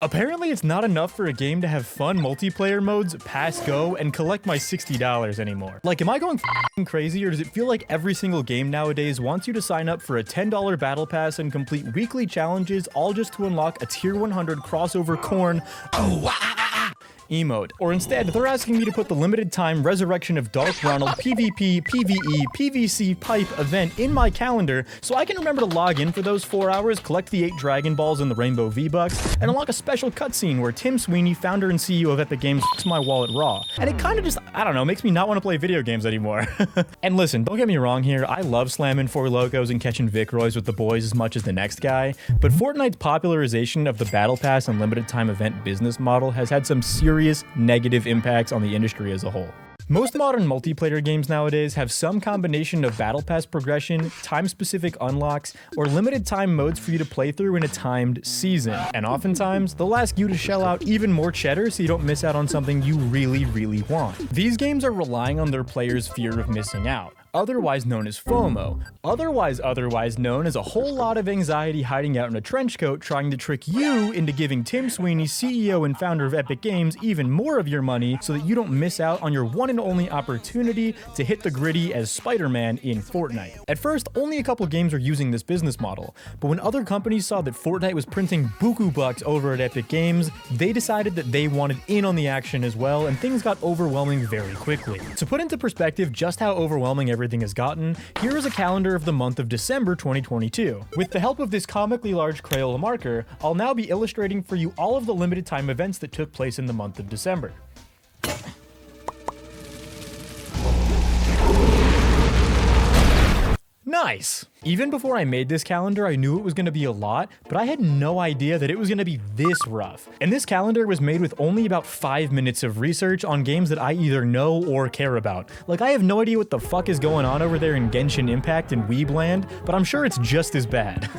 Apparently, it's not enough for a game to have fun multiplayer modes, pass go, and collect my $60 anymore. Like, am I going f***ing crazy, or does it feel like every single game nowadays wants you to sign up for a $10 battle pass and complete weekly challenges, all just to unlock a tier 100 crossover corn emote? Or instead, they're asking me to put the limited time Resurrection of Dark Ronald PvP, PvE, PvC pipe event in my calendar so I can remember to log in for those 4 hours, collect the 8 Dragon Balls and the Rainbow V-Bucks, and unlock a special cutscene where Tim Sweeney, founder and CEO of Epic Games, f***s my wallet raw. And it kinda just, I don't know, makes me not want to play video games anymore. And listen, don't get me wrong here, I love slamming Four Locos and catching Vic Roys with the boys as much as the next guy, but Fortnite's popularization of the Battle Pass and limited time event business model has had some serious negative impacts on the industry as a whole. Most modern multiplayer games nowadays have some combination of battle pass progression, time-specific unlocks, or limited time modes for you to play through in a timed season. And oftentimes, they'll ask you to shell out even more cheddar so you don't miss out on something you really, really want. These games are relying on their players' fear of missing out, otherwise known as FOMO, otherwise known as a whole lot of anxiety hiding out in a trench coat trying to trick you into giving Tim Sweeney, CEO and founder of Epic Games, even more of your money so that you don't miss out on your one and only opportunity to hit the gritty as Spider-Man in Fortnite. At first, only a couple games were using this business model, but when other companies saw that Fortnite was printing buku bucks over at Epic Games, they decided that they wanted in on the action as well, and things got overwhelming very quickly. To put into perspective just how overwhelming everything has gotten, here is a calendar of the month of December 2022. With the help of this comically large Crayola marker, I'll now be illustrating for you all of the limited time events that took place in the month of December. Nice! Even before I made this calendar, I knew it was going to be a lot, but I had no idea that it was going to be this rough. And this calendar was made with only about 5 minutes of research on games that I either know or care about. Like, I have no idea what the fuck is going on over there in Genshin Impact and Weebland, but I'm sure it's just as bad.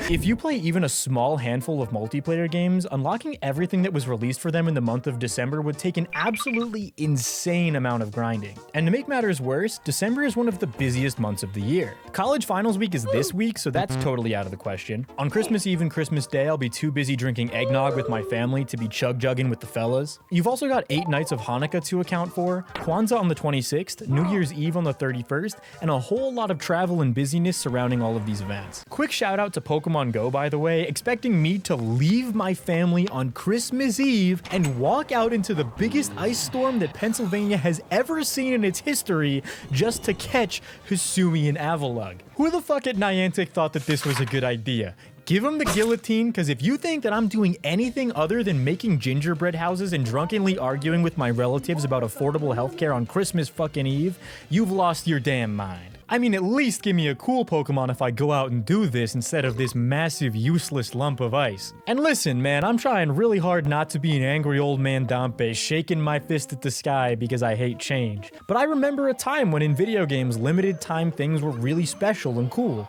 If you play even a small handful of multiplayer games, unlocking everything that was released for them in the month of December would take an absolutely insane amount of grinding. And to make matters worse, December is one of the busiest months of the year. College finals week is this week, so that's totally out of the question. On Christmas Eve and Christmas Day, I'll be too busy drinking eggnog with my family to be chug-jugging with the fellas. You've also got 8 nights of Hanukkah to account for, Kwanzaa on the 26th, New Year's Eve on the 31st, and a whole lot of travel and busyness surrounding all of these events. Quick shout out to Pokemon Go, by the way, expecting me to leave my family on Christmas Eve and walk out into the biggest ice storm that Pennsylvania has ever seen in its history just to catch Hisuian Avalugg. Who the fuck at Niantic thought that this was a good idea? Give him the guillotine, because if you think that I'm doing anything other than making gingerbread houses and drunkenly arguing with my relatives about affordable healthcare on Christmas fucking Eve, you've lost your damn mind. I mean, at least give me a cool Pokemon if I go out and do this instead of this massive useless lump of ice. And listen, man, I'm trying really hard not to be an angry old man Dompe shaking my fist at the sky because I hate change. But I remember a time when in video games, limited time things were really special and cool.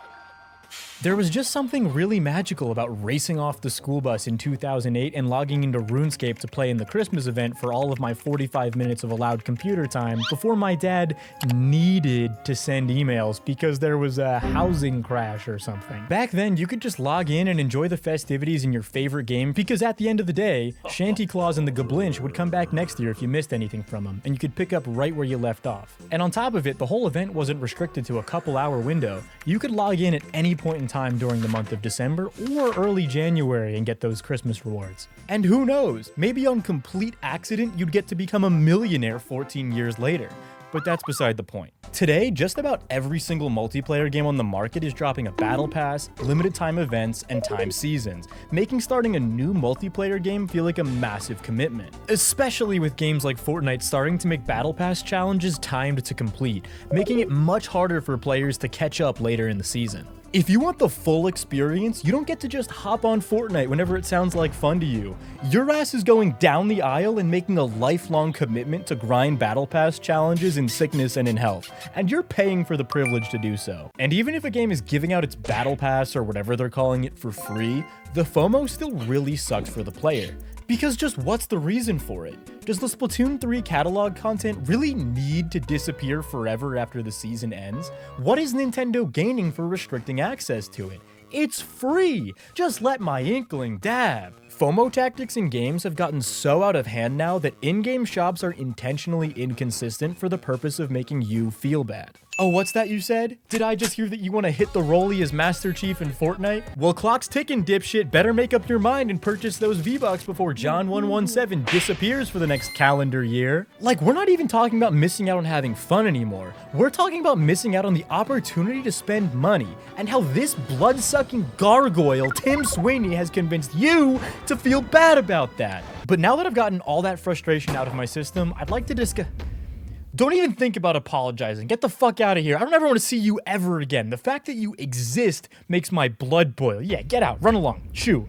There was just something really magical about racing off the school bus in 2008 and logging into RuneScape to play in the Christmas event for all of my 45 minutes of allowed computer time before my dad needed to send emails because there was a housing crash or something. Back then, you could just log in and enjoy the festivities in your favorite game because at the end of the day, Shanty Claus and the Goblinch would come back next year if you missed anything from them, and you could pick up right where you left off. And on top of it, the whole event wasn't restricted to a couple-hour window. You could log in at any point in time during the month of December or early January and get those Christmas rewards. And who knows, maybe on complete accident you'd get to become a millionaire 14 years later. But that's beside the point. Today, just about every single multiplayer game on the market is dropping a battle pass, limited time events, and time seasons, making starting a new multiplayer game feel like a massive commitment. Especially with games like Fortnite starting to make battle pass challenges timed to complete, making it much harder for players to catch up later in the season. If you want the full experience, you don't get to just hop on Fortnite whenever it sounds like fun to you. Your ass is going down the aisle and making a lifelong commitment to grind battle pass challenges in sickness and in health, and you're paying for the privilege to do so. And even if a game is giving out its battle pass or whatever they're calling it for free, the FOMO still really sucks for the player. Because just what's the reason for it? Does the Splatoon 3 catalog content really need to disappear forever after the season ends? What is Nintendo gaining for restricting access to it? It's free! Just let my inkling dab. FOMO tactics in games have gotten so out of hand now that in-game shops are intentionally inconsistent for the purpose of making you feel bad. Oh, what's that you said? Did I just hear that you want to hit the rollie as Master Chief in Fortnite? Well, clock's ticking, dipshit. Better make up your mind and purchase those V-Bucks before John117 disappears for the next calendar year. Like, we're not even talking about missing out on having fun anymore. We're talking about missing out on the opportunity to spend money, and how this blood-sucking gargoyle, Tim Sweeney, has convinced you to feel bad about that. But now that I've gotten all that frustration out of my system, I'd like to discuss... Don't even think about apologizing. Get the fuck out of here. I don't ever want to see you ever again. The fact that you exist makes my blood boil. Yeah, get out. Run along. Shoo.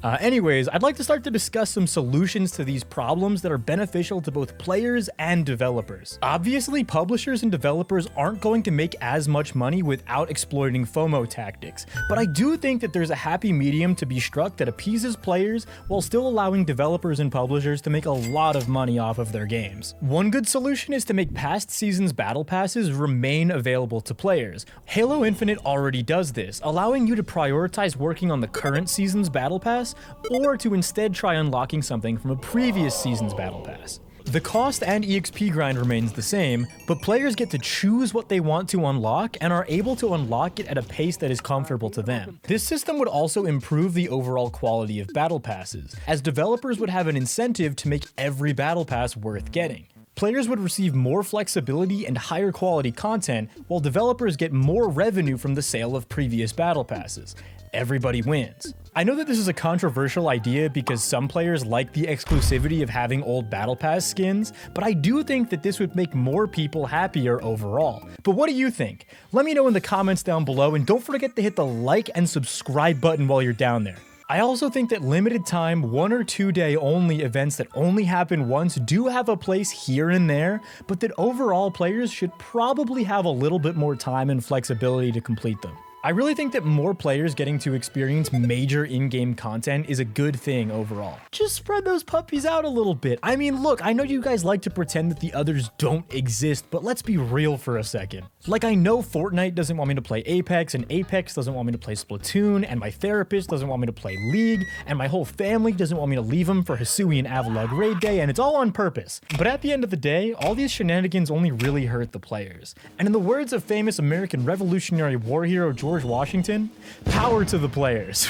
Anyways, I'd like to start to discuss some solutions to these problems that are beneficial to both players and developers. Obviously, publishers and developers aren't going to make as much money without exploiting FOMO tactics, but I do think that there's a happy medium to be struck that appeases players while still allowing developers and publishers to make a lot of money off of their games. One good solution is to make past seasons' battle passes remain available to players. Halo Infinite already does this, allowing you to prioritize working on the current season's battle pass, or to instead try unlocking something from a previous season's battle pass. The cost and EXP grind remains the same, but players get to choose what they want to unlock and are able to unlock it at a pace that is comfortable to them. This system would also improve the overall quality of battle passes, as developers would have an incentive to make every battle pass worth getting. Players would receive more flexibility and higher quality content, while developers get more revenue from the sale of previous battle passes. Everybody wins. I know that this is a controversial idea because some players like the exclusivity of having old battle pass skins, but I do think that this would make more people happier overall. But what do you think? Let me know in the comments down below, and don't forget to hit the like and subscribe button while you're down there. I also think that limited time, 1 or 2 day only events that only happen once do have a place here and there, but that overall players should probably have a little bit more time and flexibility to complete them. I really think that more players getting to experience major in-game content is a good thing overall. Just spread those puppies out a little bit. I mean, look, I know you guys like to pretend that the others don't exist, but let's be real for a second. Like, I know Fortnite doesn't want me to play Apex, and Apex doesn't want me to play Splatoon, and my therapist doesn't want me to play League, and my whole family doesn't want me to leave them for Hisui and Avalug Raid Day, and it's all on purpose. But at the end of the day, all these shenanigans only really hurt the players. And in the words of famous American Revolutionary War hero George Washington, power to the players.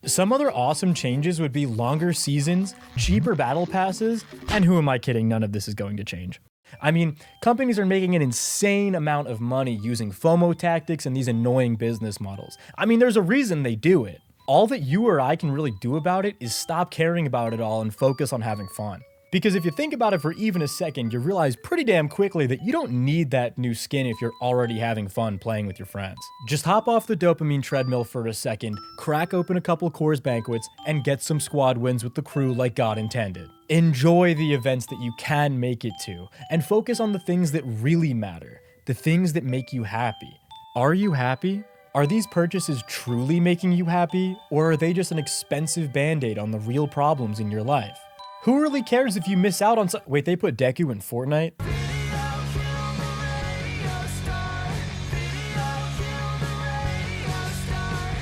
Some other awesome changes would be longer seasons, cheaper battle passes, and who am I kidding, none of this is going to change. I mean, companies are making an insane amount of money using FOMO tactics and these annoying business models. I mean, there's a reason they do it. All that you or I can really do about it is stop caring about it all and focus on having fun. Because if you think about it for even a second, you realize pretty damn quickly that you don't need that new skin if you're already having fun playing with your friends. Just hop off the dopamine treadmill for a second, crack open a couple Coors Banquets, and get some squad wins with the crew like God intended. Enjoy the events that you can make it to, and focus on the things that really matter, the things that make you happy. Are you happy? Are these purchases truly making you happy, or are they just an expensive band-aid on the real problems in your life? Who really cares if you miss out on wait, they put Deku in Fortnite?